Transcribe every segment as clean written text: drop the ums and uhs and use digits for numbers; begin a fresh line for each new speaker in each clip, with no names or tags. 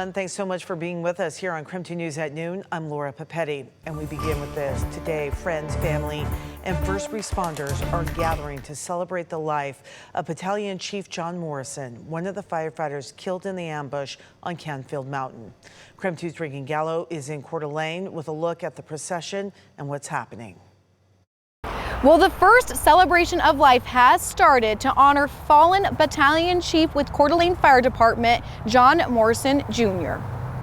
And thanks so much for being with us here on KREM 2 News at noon. I'm Laura Papetti, and we begin with this. Today, friends, family, and first responders are gathering to celebrate the life of Battalion Chief John Morrison, one of the firefighters killed in the ambush on Canfield Mountain. KREM 2's Regan Gallo is in Coeur d'Alene with a look at the procession and what's happening.
Well, the first celebration of life has started to honor fallen Battalion Chief with Coeur d'Alene Fire Department, John Morrison Jr.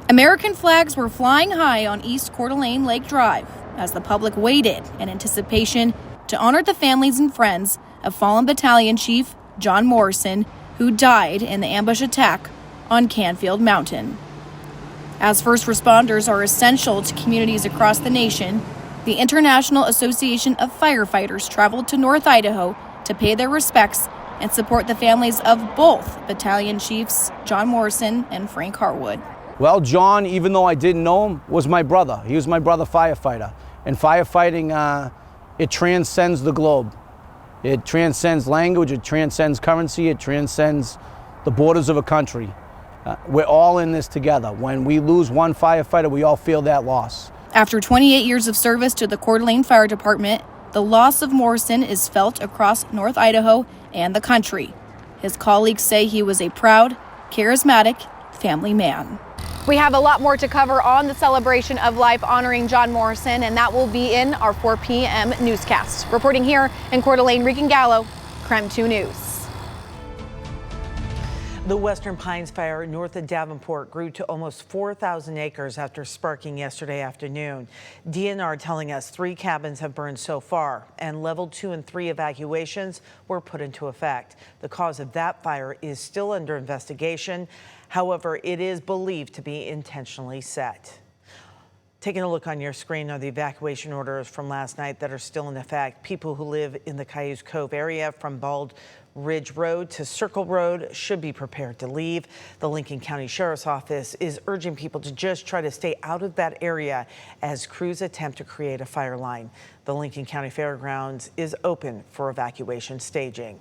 American flags were flying high on East Coeur d'Alene Lake Drive as the public waited in anticipation to honor the families and friends of fallen Battalion Chief John Morrison, who died in the ambush attack on Canfield Mountain. As first responders are essential to communities across the nation, the International Association of Firefighters traveled to North Idaho to pay their respects and support the families of both Battalion Chiefs John Morrison and Frank Harwood.
Well, John, even though I didn't know him, was my brother. He was my brother firefighter. And firefighting, it transcends the globe. It transcends language, it transcends currency, it transcends the borders of a country. We're all in this together. When we lose one firefighter, we all feel that loss.
After 28 years of service to the Coeur d'Alene Fire Department, the loss of Morrison is felt across North Idaho and the country. His colleagues say he was a proud, charismatic family man. We have a lot more to cover on the celebration of life honoring John Morrison, and that will be in our 4 p.m. newscast. Reporting here in Coeur d'Alene, Regan Gallo, KREM 2 News.
The Western Pines fire north of Davenport grew to almost 4,000 acres after sparking yesterday afternoon. DNR telling us 3 cabins have burned so far, and level 2 and 3 evacuations were put into effect. The cause of that fire is still under investigation. However, it is believed to be intentionally set. Taking a look on your screen are the evacuation orders from last night that are still in effect. People who live in the Cayuse Cove area from Bald Ridge Road to Circle Road should be prepared to leave. The Lincoln County Sheriff's Office is urging people to just try to stay out of that area as crews attempt to create a fire line. The Lincoln County Fairgrounds is open for evacuation staging.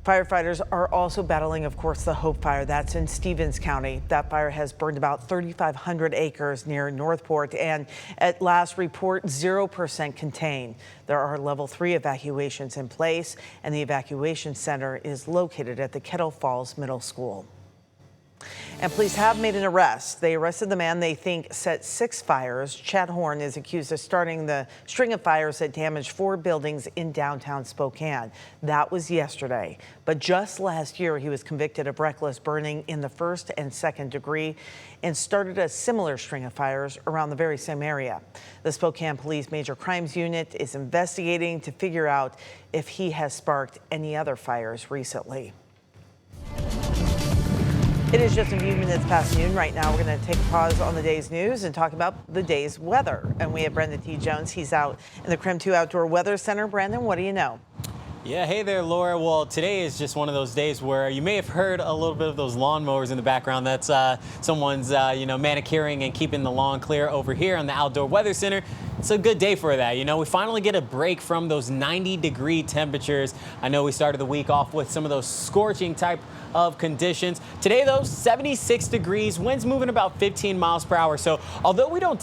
Firefighters are also battling, of course, the Hope Fire. That's in Stevens County. That fire has burned about 3,500 acres near Northport, and at last report, 0% contained. There are level 3 evacuations in place, and the evacuation center is located at the Kettle Falls Middle School. And police have made an arrest. They arrested the man they think set 6 fires. Chad Horn is accused of starting the string of fires that damaged 4 buildings in downtown Spokane. That was yesterday. But just last year, he was convicted of reckless burning in the 1st and 2nd degree and started a similar string of fires around the very same area. The Spokane Police Major Crimes Unit is investigating to figure out if he has sparked any other fires recently. It is just a few minutes past noon right now. We're going to take a pause on the day's news and talk about the day's weather. And we have Brendan T. Jones. He's out in the KREM 2 Outdoor Weather Center. Brandon, what do you know?
Yeah, hey there, Laura. Well, today is just one of those days where you may have heard a little bit of those lawnmowers in the background. That's someone's, manicuring and keeping the lawn clear over here on the Outdoor Weather Center. It's a good day for that. We finally get a break from those 90-degree temperatures. I know we started the week off with some of those scorching type of conditions. Today, though, 76 degrees, winds moving about 15 miles per hour. So although we don't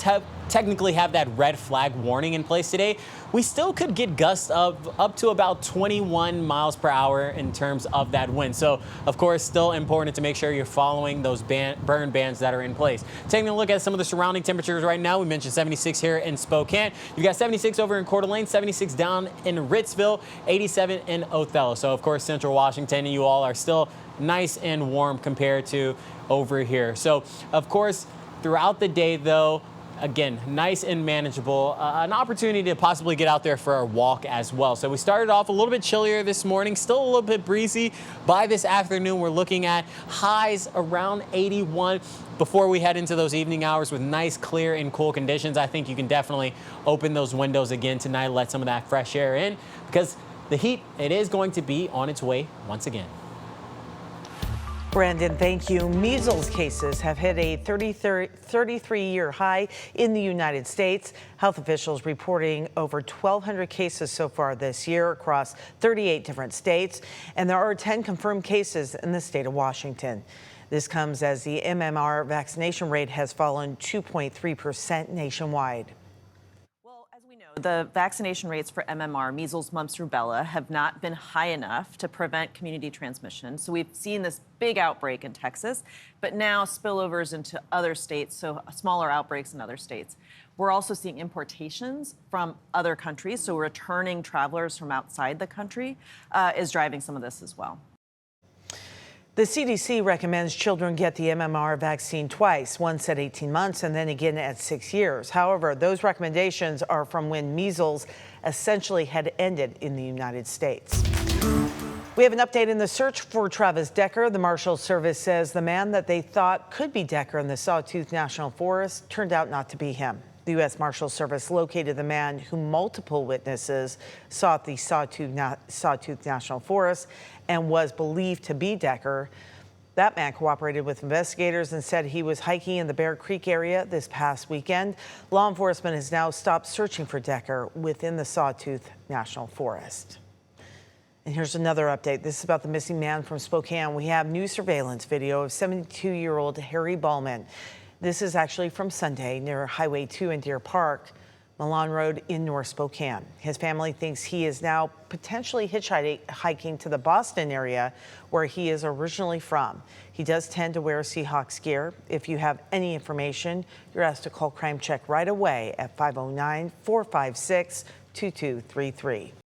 technically have that red flag warning in place today, we still could get gusts of up to about 21 miles per hour in terms of that wind. So, of course, still important to make sure you're following those burn bans that are in place. Taking a look at some of the surrounding temperatures right now, we mentioned 76 here in Spokane. You've got 76 over in Coeur d'Alene, 76 down in Ritzville, 87 in Othello. So, of course, Central Washington and you all are still nice and warm compared to over here. So, of course, throughout the day, though, again, nice and manageable. An opportunity to possibly get out there for a walk as well. So we started off a little bit chillier this morning, still a little bit breezy. By this afternoon, we're looking at highs around 81 before we head into those evening hours with nice, clear, and cool conditions. I think you can definitely open those windows again tonight, let some of that fresh air in, because the heat, it is going to be on its way once again.
Brandon, thank you. Measles cases have hit a 33-year high in the United States. Health officials reporting over 1,200 cases so far this year across 38 different states, and there are 10 confirmed cases in the state of Washington. This comes as the MMR vaccination rate has fallen 2.3% nationwide.
Well, as we know, the vaccination rates for MMR, measles, mumps, rubella, have not been high enough to prevent community transmission. So we've seen this big outbreak in Texas, but now spillovers into other states, so smaller outbreaks in other states. We're also seeing importations from other countries, so returning travelers from outside the country is driving some of this as well.
The CDC recommends children get the MMR vaccine twice, once at 18 months and then again at 6 years. However, those recommendations are from when measles essentially had ended in the United States. We have an update in the search for Travis Decker. The Marshals Service says the man that they thought could be Decker in the Sawtooth National Forest turned out not to be him. The U.S. Marshals Service located the man who multiple witnesses saw at the Sawtooth National Forest and was believed to be Decker. That man cooperated with investigators and said he was hiking in the Bear Creek area this past weekend. Law enforcement has now stopped searching for Decker within the Sawtooth National Forest. And here's another update. This is about the missing man from Spokane. We have new surveillance video of 72-year-old Harry Ballman. This is actually from Sunday near Highway 2 in Deer Park, Milan Road in North Spokane. His family thinks he is now potentially hitchhiking to the Boston area where he is originally from. He does tend to wear Seahawks gear. If you have any information, you're asked to call Crime Check right away at 509-456-2233.